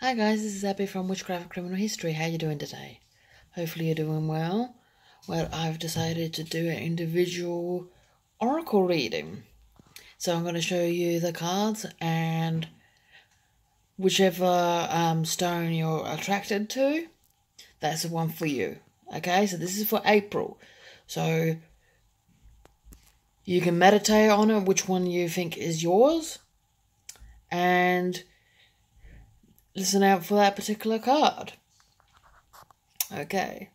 Hi guys, this is Abby from Witchcraft Criminal History. How you doing today? Hopefully you're doing well. Well, I've decided to do an individual oracle reading. So I'm going to show you the cards and whichever stone you're attracted to, that's the one for you. Okay, so this is for April. So you can meditate on it, which one you think is yours, and listen out for that particular card. Okay.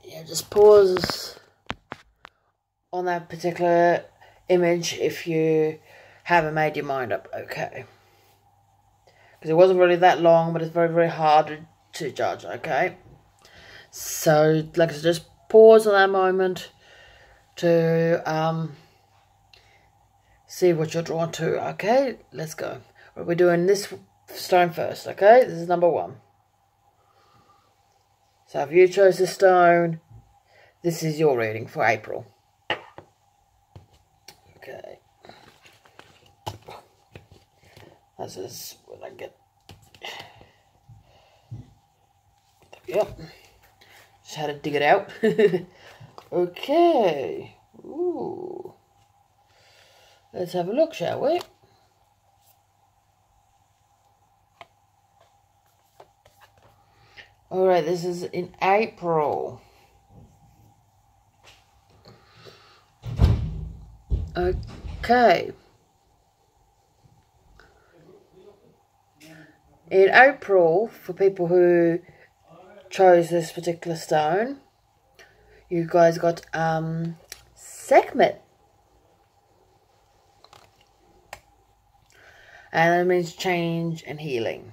Yeah, just pause on that particular image if you haven't made your mind up. Okay. Because it wasn't really that long, but it's very, very hard to judge. Okay. So, like I said, just pause on that moment to see what you're drawn to. Okay, let's go. We're doing this stone first. Okay, this is number 1. So if you chose this stone, this is your reading for April. Okay. This is what I get. Yep. Just had to dig it out. Okay. Ooh. Let's have a look, shall we? Alright, this is in April. Okay. In April, for people who chose this particular stone, you guys got Sekhmet. And that means change and healing.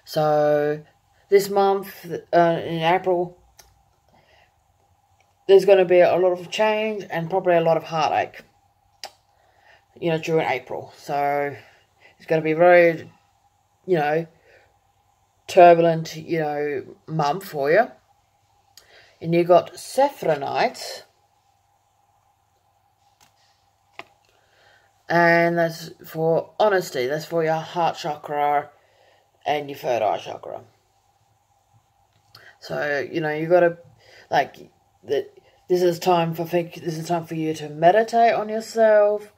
So this month, in April, there's going to be a lot of change and probably a lot of heartache, during April. So it's going to be very, turbulent, month for you. And you got Sephronite. And that's for honesty. That's for your heart chakra and your third eye chakra. So, you got to, this is time for you to meditate on yourself,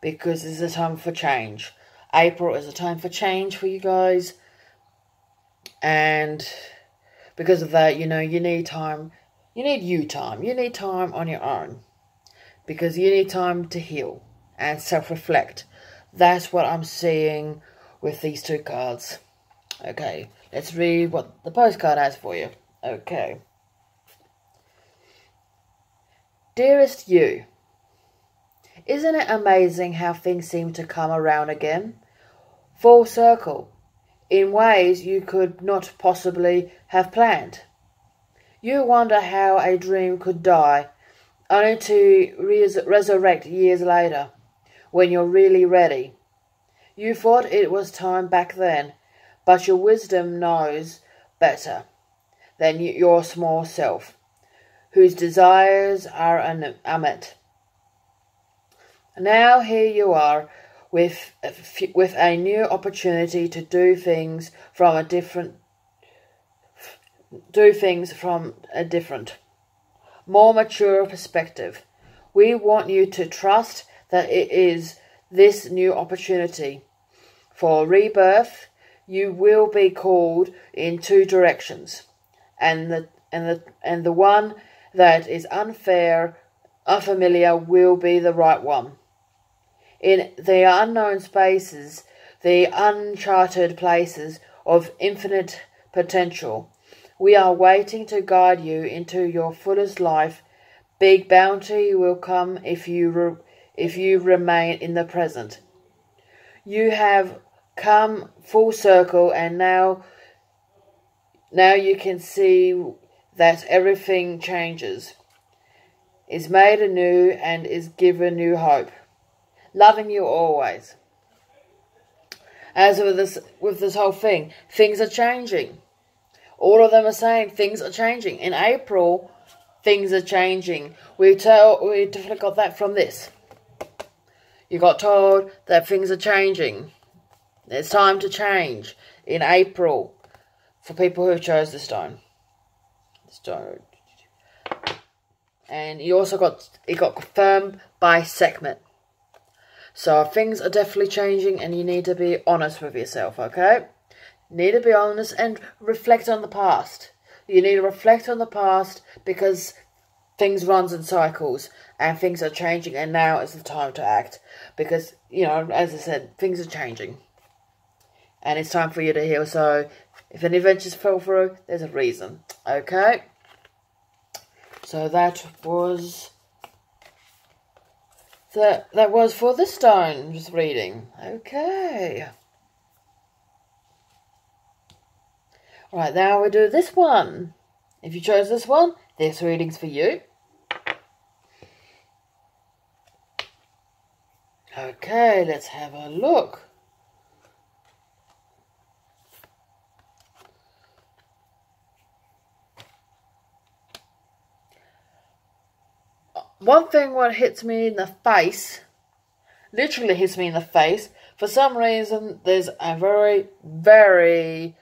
because this is a time for change. April is a time for change for you guys. And because of that, you need time. You need time. You need time on your own. Because you need time to heal and self-reflect. That's what I'm seeing with these 2 cards. Okay, let's read what the postcard has for you. Okay. Dearest you, isn't it amazing how things seem to come around again? Full circle, in ways you could not possibly have planned. You wonder how a dream could die, only to resurrect years later, when you're really ready. You thought it was time back then, but your wisdom knows better than your small self, whose desires are unmet. Now here you are, with a new opportunity to do things from a different, more mature perspective. We want you to trust that it is this new opportunity for rebirth. You will be called in 2 directions, and the one that is unfamiliar will be the right one. In the unknown spaces, the uncharted places of infinite potential, we are waiting to guide you into your fullest life. Big bounty will come if you remain in the present. You have come full circle, and now you can see that everything changes, is made anew, and is given new hope. Loving you always. As with this whole thing, things are changing. All of them are saying things are changing. In April, things are changing. We definitely got that from this. You got told that things are changing. It's time to change in April for people who chose the stone. And you also it got confirmed by Sekhmet. So things are definitely changing and you need to be honest with yourself, okay? You need to be honest and reflect on the past. You need to reflect on the past because things runs in cycles and things are changing and now is the time to act. Because, you know, as I said, things are changing. And it's time for you to heal. So if any ventures fell through, there's a reason, okay? So that was for the stone just reading. Okay. Alright, now we do this one. If you chose this one, this reading's for you. Okay, let's have a look. One thing what hits me in the face, literally hits me in the face, for some reason there's a very, very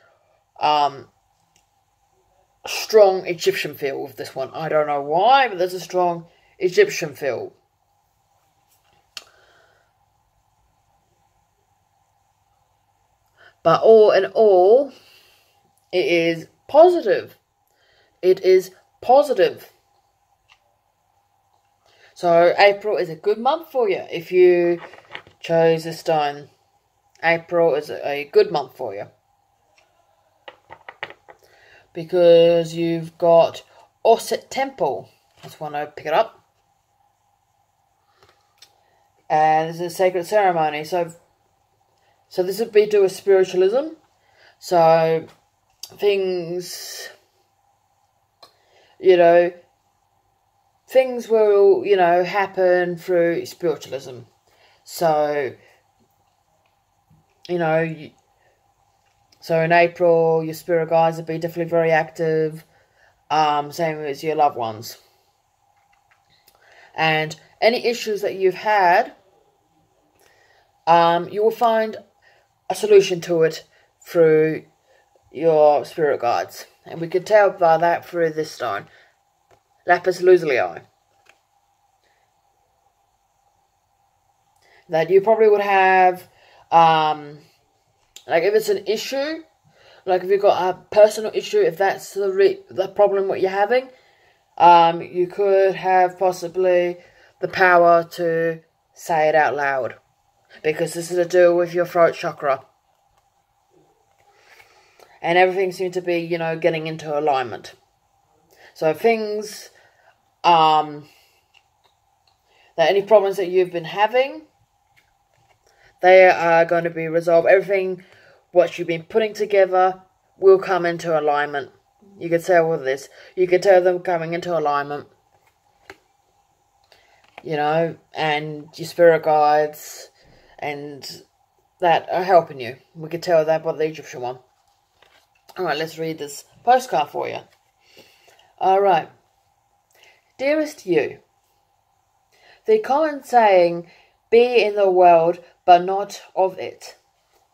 strong Egyptian feel with this one. I don't know why, but there's a strong Egyptian feel. But all in all, it is positive. It is positive. So April is a good month for you if you chose this stone. April is a good month for you. Because you've got Auset Temple. That's one I pick it up. And it's a sacred ceremony. So this would be to do with spiritualism. So things, you know, things will, you know, happen through spiritualism. So, you know, so in April, your spirit guides will be definitely very active. Same as your loved ones. And any issues that you've had, you will find a solution to it through your spirit guides. And we can tell by that through this stone. Lapis lazuli. That you probably would have, like if it's an issue, like if you've got a personal issue, if that's the problem what you're having, you could have possibly the power to say it out loud. Because this is to do with your throat chakra. And everything seems to be, you know, getting into alignment. So things, that any problems that you've been having, they are going to be resolved. Everything what you've been putting together will come into alignment. You can tell with this. You can tell them coming into alignment. You know, and your spirit guides and that are helping you. We can tell that by the Egyptian one. Alright, let's read this postcard for you. Alright. Dearest you, the common saying, be in the world but not of it,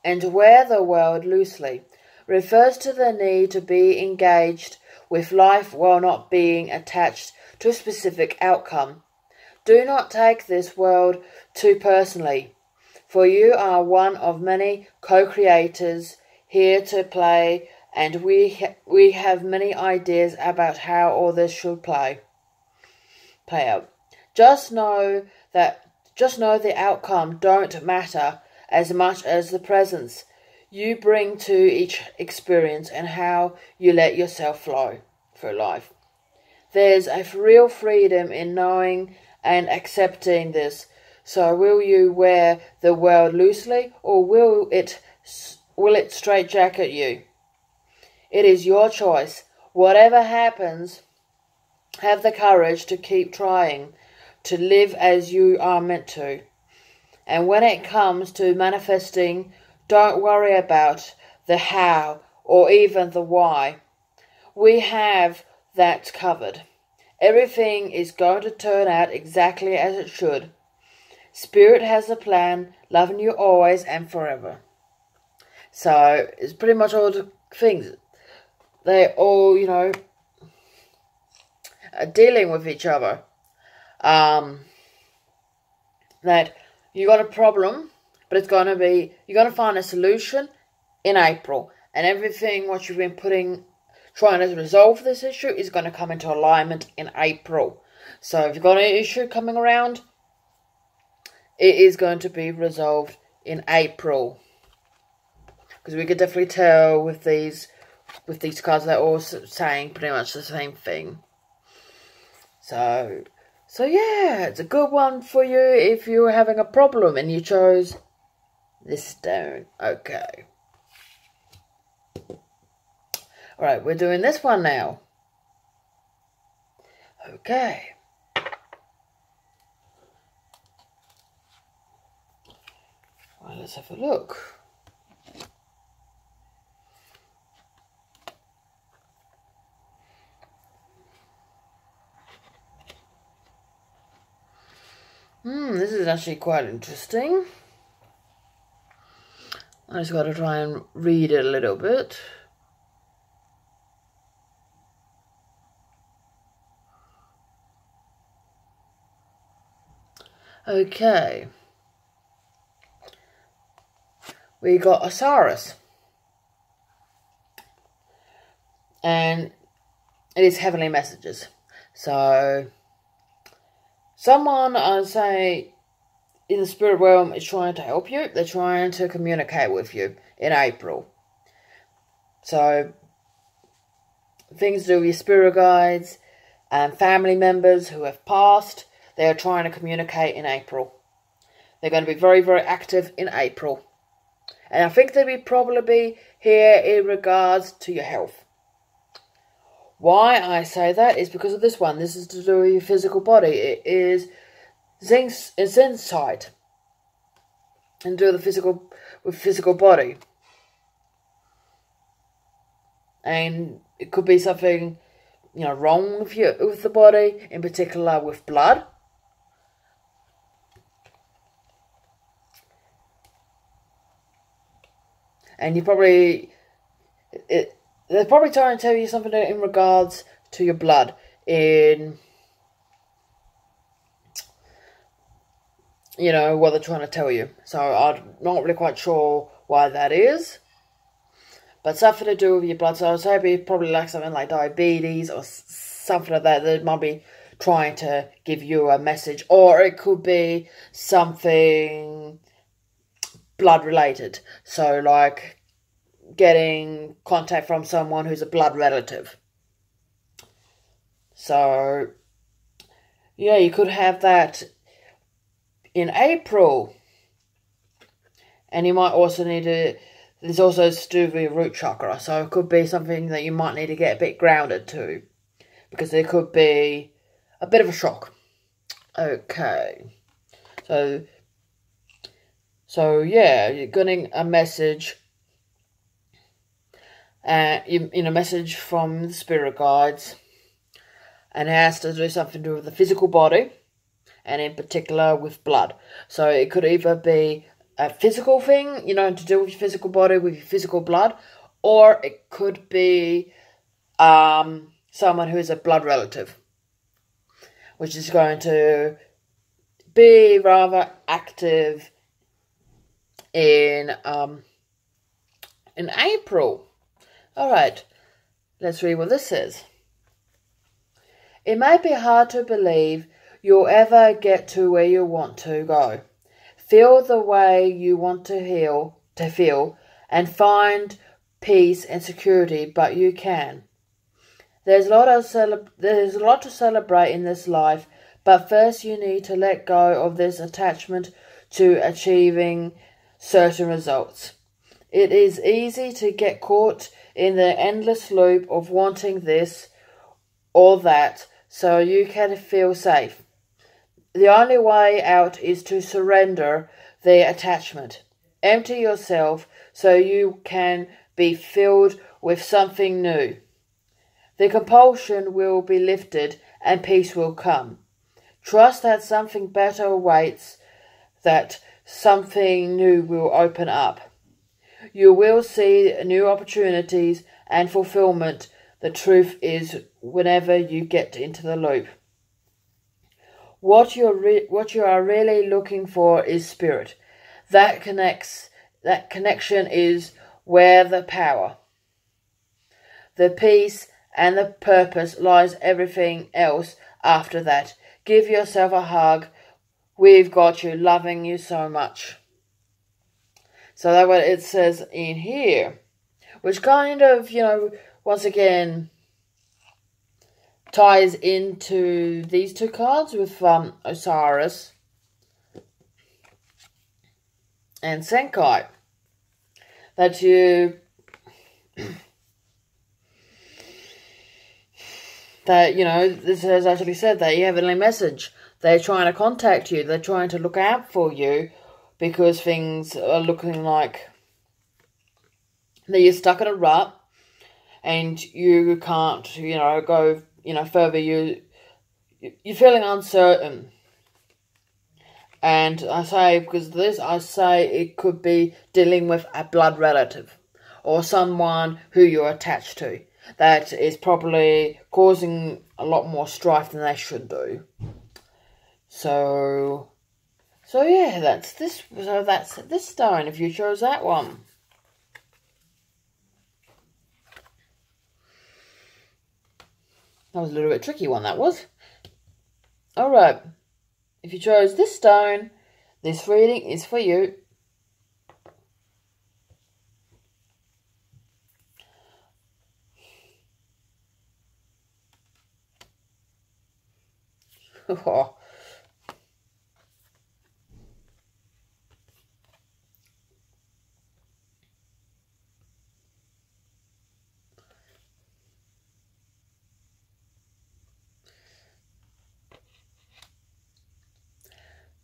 and wear the world loosely, refers to the need to be engaged with life while not being attached to a specific outcome. Do not take this world too personally, for you are one of many co-creators here to play, and we have many ideas about how all this should play out. Just know the outcome don't matter as much as the presence you bring to each experience and how you let yourself flow through life. There's a real freedom in knowing and accepting this. So will you wear the world loosely, or will it straitjacket you? It is your choice. Whatever happens, have the courage to keep trying, to live as you are meant to. And when it comes to manifesting, don't worry about the how or even the why. we have that covered. Everything is going to turn out exactly as it should. Spirit has a plan, loving you always and forever. So it's pretty much all the things. They all, you know, are dealing with each other. That you got a problem, but it's going to be, you're going to find a solution in April. And everything what you've been trying to resolve this issue is going to come into alignment in April. So if you've got an issue coming around, it is going to be resolved in April. Because we could definitely tell with these cards, they're all saying pretty much the same thing. So yeah, it's a good one for you if you're having a problem and you chose this stone. Okay. Alright, we're doing this one now. Okay. Well, let's have a look. This is actually quite interesting. I just got to try and read it a little bit. Okay. We got Osiris. And it is heavenly messages. So someone, I'd say, in the spirit realm is trying to help you. They're trying to communicate with you in April. So things to do with your spirit guides and family members who have passed, they are trying to communicate in April. They're going to be very, very active in April. And I think they'll probably be here in regards to your health. Why I say that is because of this one. This is to do with your physical body. It is insight. And do the physical body. And it could be something, you know, wrong with the body, in particular with blood. And you probably, they're probably trying to tell you something in regards to your blood. You know, what they're trying to tell you. So I'm not really quite sure why that is. But something to do with your blood. So I'd say it'd be probably like something like diabetes or something like that. They might be trying to give you a message. Or it could be something blood related. So like getting contact from someone who's a blood relative. So yeah, you could have that in April. And you might also need to, there's also to do with your root chakra. So it could be something that you might need to get a bit grounded to. Because there could be a bit of a shock. Okay. So yeah, you're getting a message. A message from the spirit guides. And it has to do something to do with the physical body. And in particular with blood. So it could either be a physical thing, you know, to do with your physical body, with your physical blood. Or it could be someone who is a blood relative. Which is going to be rather active in April. Alright, let's read what this says. It may be hard to believe you'll ever get to where you want to go. Feel the way you want to feel, and find peace and security, but you can. There's a lot to celebrate in this life, but first you need to let go of this attachment to achieving certain results. It is easy to get caught in the endless loop of wanting this or that so you can feel safe. The only way out is to surrender the attachment. Empty yourself so you can be filled with something new. The compulsion will be lifted and peace will come. Trust that something better awaits, that something new will open up. You will see new opportunities and fulfillment. The truth is, whenever you get into the loop, what you are really looking for is spirit. That connection is where the power, the peace, and the purpose lies. Everything else after that. Give yourself a hug. We've got you, loving you so much. So that's what it says in here, which kind of, once again ties into these two cards with Osiris and Senkai. That this has actually said that you have a heavenly message. They're trying to contact you. They're trying to look out for you because things are looking like that you're stuck in a rut and you can't, go, further. You're feeling uncertain. And I say, because of this, I say it could be dealing with a blood relative or someone who you're attached to that is probably causing a lot more strife than they should do. So yeah, that's this stone if you chose that one. That was a little bit tricky one, that was. Alright. If you chose this stone, this reading is for you. Oh.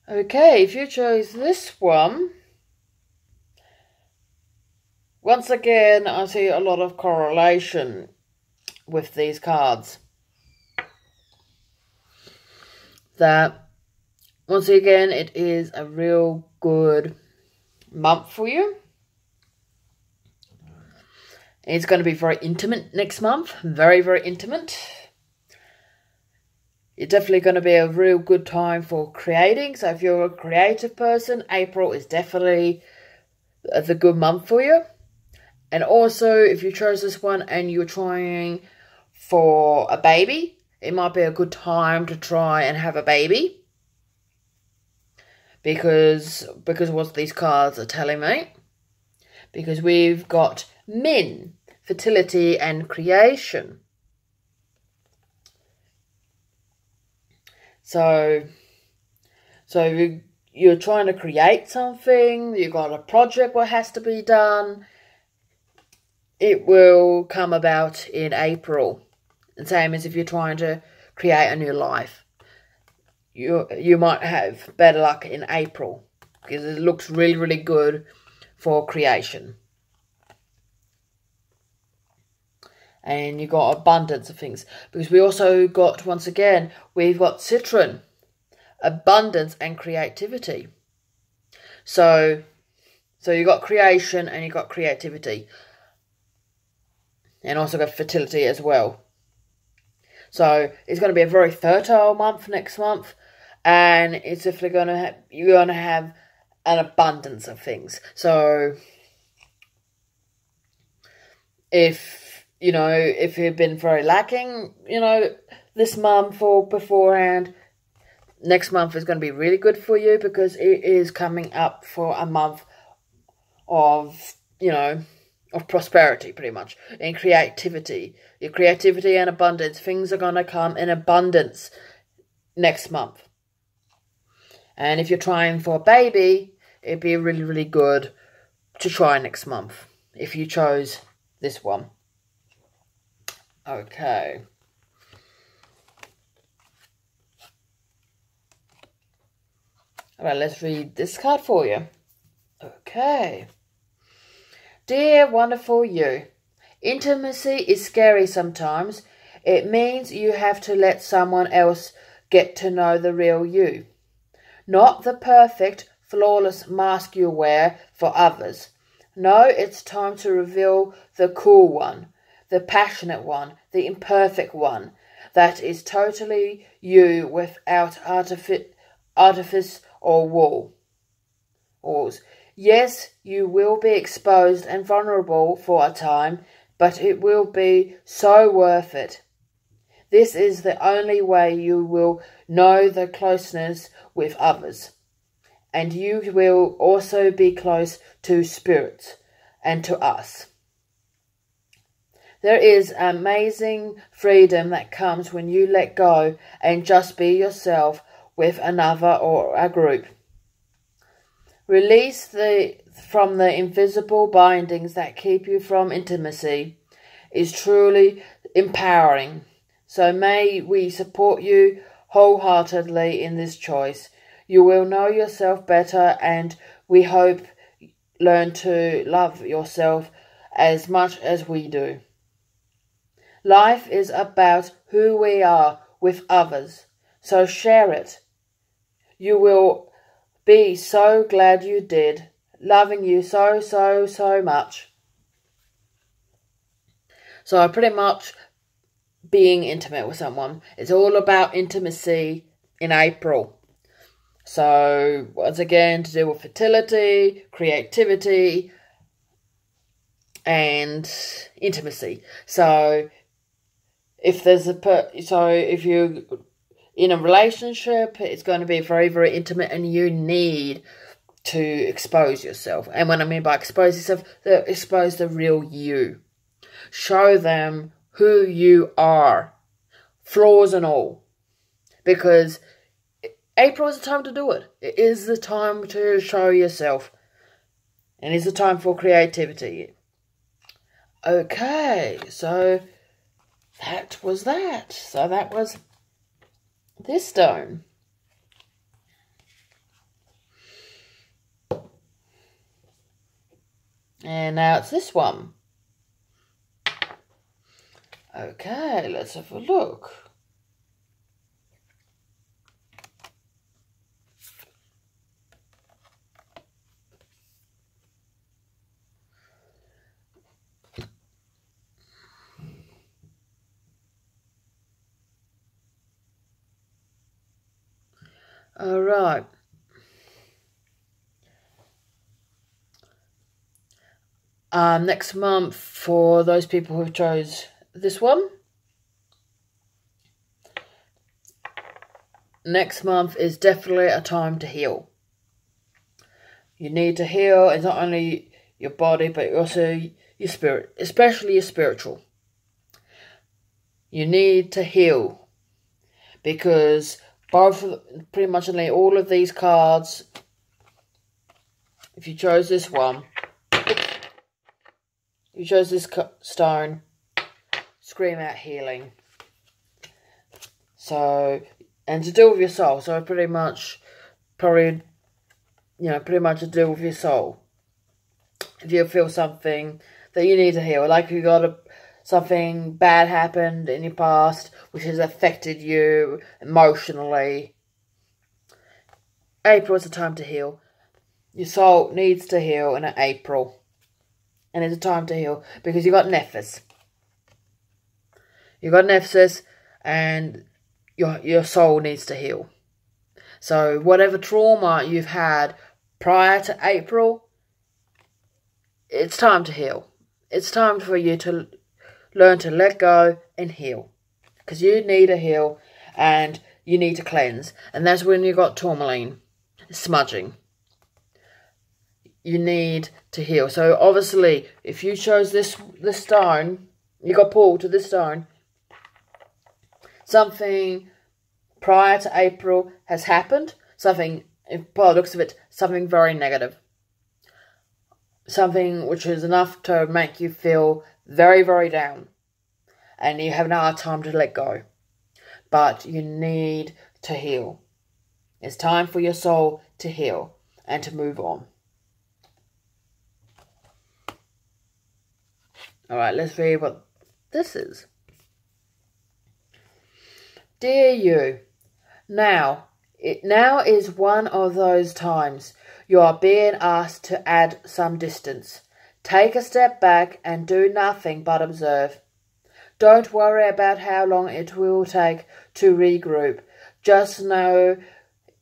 Okay, if you chose this one, once again, I see a lot of correlation with these cards. That, once again, it is a real good month for you. It's going to be very intimate next month. Very, very intimate. It's definitely going to be a real good time for creating. So if you're a creative person, April is definitely the good month for you. And also, if you chose this one and you're trying for a baby, it might be a good time to try and have a baby. Because what these cards are telling me. Because we've got Min, fertility and creation. So you're trying to create something, you've got a project what has to be done. It will come about in April. The same as if you're trying to create a new life. You might have better luck in April because it looks really, really good for creation. And you got abundance of things. Because we also got, once again, we've got Citron. Abundance and creativity. So you got creation and you got creativity. And also got fertility as well. So it's going to be a very fertile month next month. And it's definitely going to have, you're going to have an abundance of things. So if you've been very lacking, this month or beforehand, next month is going to be really good for you because it is coming up for a month of, of prosperity, pretty much, and creativity. Your creativity and abundance, things are going to come in abundance next month. And if you're trying for a baby, it'd be really, really good to try next month if you chose this one. Okay. Alright, let's read this card for you. Okay. Dear wonderful you, intimacy is scary sometimes. It means you have to let someone else get to know the real you. Not the perfect, flawless mask you wear for others. No, it's time to reveal the cool one, the passionate one, the imperfect one, that is totally you without artifice or walls. Yes, you will be exposed and vulnerable for a time, but it will be so worth it. This is the only way you will know the closeness with others. And you will also be close to spirits and to us. There is amazing freedom that comes when you let go and just be yourself with another or a group. Release from the invisible bindings that keep you from intimacy is truly empowering. So may we support you wholeheartedly in this choice. You will know yourself better, and we hope learn to love yourself as much as we do. Life is about who we are with others, so share it. You will be so glad you did. Loving you so, so, so much. So pretty much being intimate with someone. It's all about intimacy in April. So once again, to do with fertility, creativity, and intimacy. So if you're in a relationship, it's going to be very, very intimate, and you need to expose yourself. And what I mean by expose yourself, expose the real you. Show them who you are, flaws and all. Because April is the time to do it. It is the time to show yourself. And it's the time for creativity. Okay, so that was that. So that was this stone. And now it's this one. Okay, let's have a look. All right. Next month, for those people who chose this one, next month is definitely a time to heal. You need to heal. It's not only your body, but also your spirit, especially your spiritual. You need to heal, because pretty much all of these cards, if you chose this one, you chose this stone, scream out healing. So, and to do with your soul. So pretty much to do with your soul. If you feel something that you need to heal, like you got something bad happened in your past, which has affected you emotionally, April is the time to heal. Your soul needs to heal in April. And it's a time to heal, because you got Nephthys. You got Nephthys, and your soul needs to heal. So whatever trauma you've had prior to April, it's time to heal. It's time for you to learn to let go and heal. Because you need to heal, and you need to cleanse. And that's when you got tourmaline, smudging. You need to heal. So obviously, if you chose this stone, you got pulled to this stone, something prior to April has happened. Something, by the looks of it, something very negative. Something which is enough to make you feel very, very down. And you have no hard time to let go. But you need to heal. It's time for your soul to heal and to move on. Alright, let's read what this is. Dear you, now is one of those times you are being asked to add some distance. Take a step back and do nothing but observe. Don't worry about how long it will take to regroup. Just know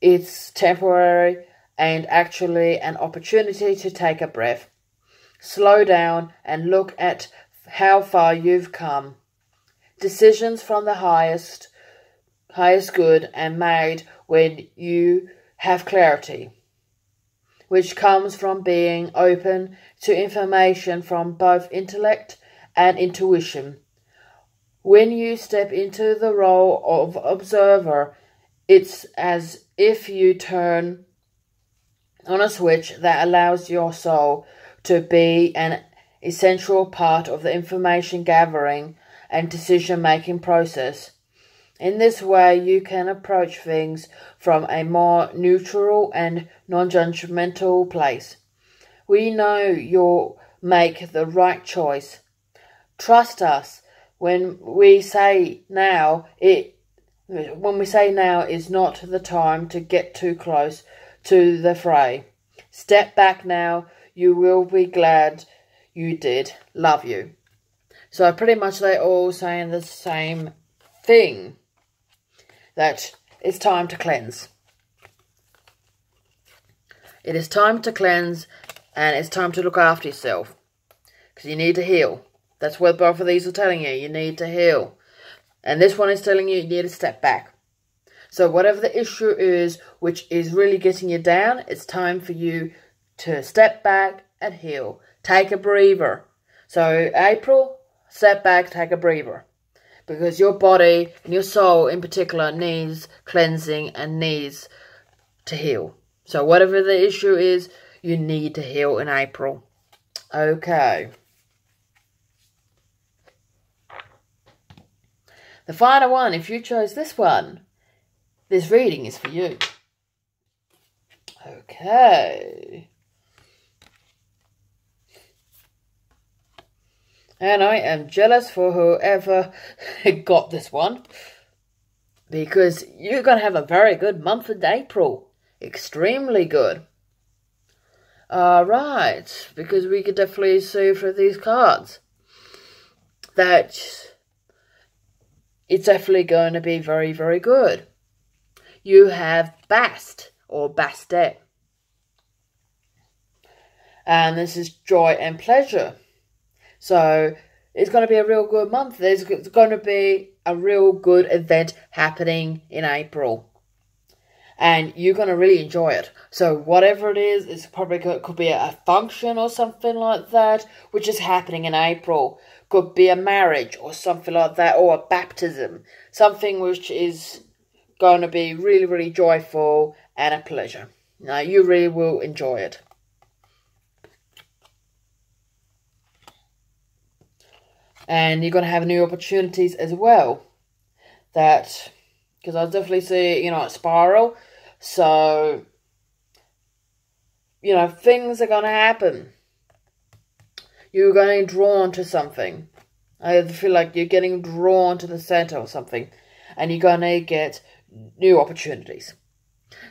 it's temporary and actually an opportunity to take a breath. Slow down and look at how far you've come. Decisions from the highest good and made when you have clarity, which comes from being open to information from both intellect and intuition. When you step into the role of observer, it's as if you turn on a switch that allows your soul to be an essential part of the information gathering and decision-making process. In this way, you can approach things from a more neutral and non-judgmental place. We know you'll make the right choice. Trust us when we say now is not the time to get too close to the fray. Step back now. You will be glad you did. Love you. So pretty much they're all saying the same thing. That it's time to cleanse. It is time to cleanse, and it's time to look after yourself. Because you need to heal. That's what both of these are telling you. You need to heal. And this one is telling you need to step back. So whatever the issue is, which is really getting you down, it's time for you to step back and heal. Take a breather. So April, step back, take a breather. Because your body and your soul in particular needs cleansing and needs to heal. So whatever the issue is, you need to heal in April. Okay. The final one, if you chose this one, this reading is for you. Okay. And I am jealous for whoever got this one. Because you're going to have a very good month in April. Extremely good. Alright. Because we could definitely see through these cards that it's definitely going to be very, very good. You have Bast or Bastet. And this is joy and pleasure. So, it's going to be a real good month. There's going to be a real good event happening in April. And you're going to really enjoy it. So, whatever it is, it's probably could be a function or something like that, which is happening in April. Could be a marriage or something like that, or a baptism. Something which is going to be really, really joyful and a pleasure. Now, you really will enjoy it. And you're going to have new opportunities as well. That, because I definitely see, a spiral. So, things are going to happen. You're getting drawn to something. I feel like you're getting drawn to the center of something. And you're going to get new opportunities.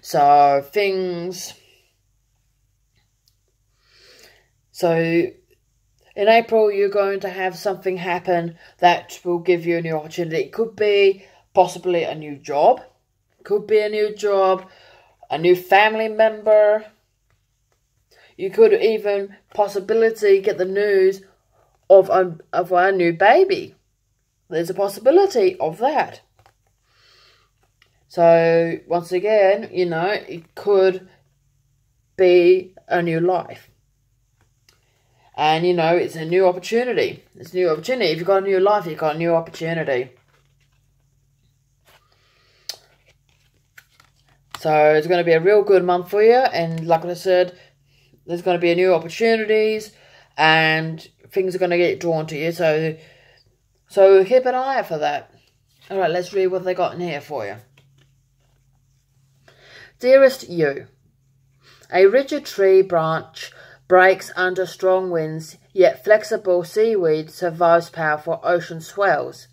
So, in April, you're going to have something happen that will give you a new opportunity. It could be possibly a new job. Could be a new job, a new family member. You could even possibility get the news of a new baby. There's a possibility of that. So, once again, it could be a new life. And, it's a new opportunity. It's a new opportunity. If you've got a new life, you've got a new opportunity. So, it's going to be a real good month for you. And like I said, there's going to be new opportunities. And things are going to get drawn to you. So keep an eye out for that. Alright, let's read what they got in here for you. Dearest you, a rigid tree branch breaks under strong winds, yet flexible seaweed survives powerful ocean swells.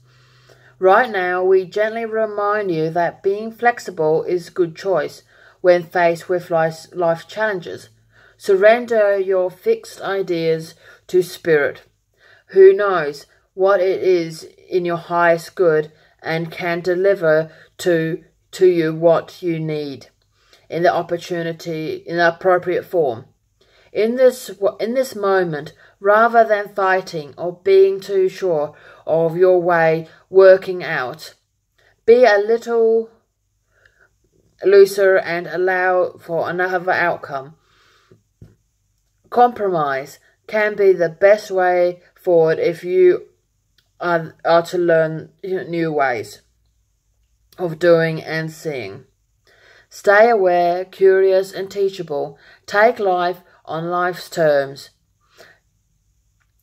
Right now, we gently remind you that being flexible is a good choice when faced with life challenges. Surrender your fixed ideas to Spirit, who knows what it is in your highest good and can deliver to you what you need in the appropriate form. In this moment, rather than fighting or being too sure of your way working out, be a little looser and allow for another outcome. Compromise can be the best way forward if you are to learn new ways of doing and seeing. Stay aware, curious and teachable. Take life on life's terms.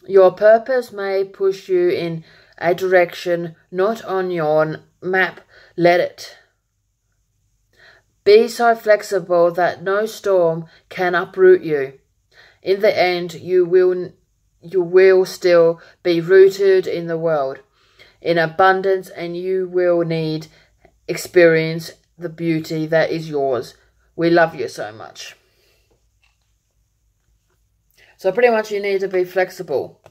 Your purpose may push you in a direction not on your map. Let it. Be so flexible that no storm can uproot you. In the end, you will still be rooted in the world, in abundance, and you will experience the beauty that is yours. We love you so much. So pretty much you need to be flexible.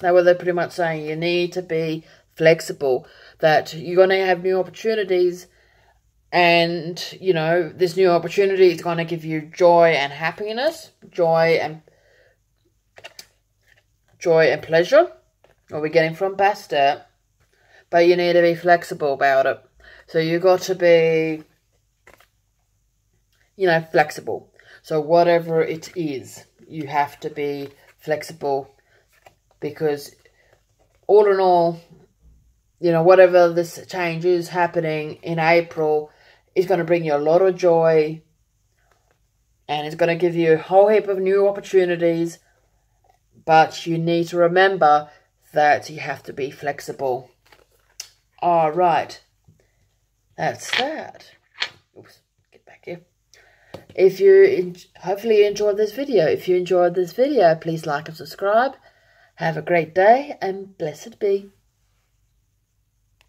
That's what they're pretty much saying. You need to be flexible. That you're going to have new opportunities. And, this new opportunity is going to give you joy and happiness. Joy and pleasure. What we're getting from Basta. But you need to be flexible about it. So you got to be, flexible. So whatever it is, you have to be flexible, because all in all, whatever this change is happening in April is going to bring you a lot of joy, and it's going to give you a whole heap of new opportunities, but you need to remember that you have to be flexible. All right. That's that. Oops, get back here. If you hopefully enjoyed this video. If you enjoyed this video, please like and subscribe. Have a great day and blessed be.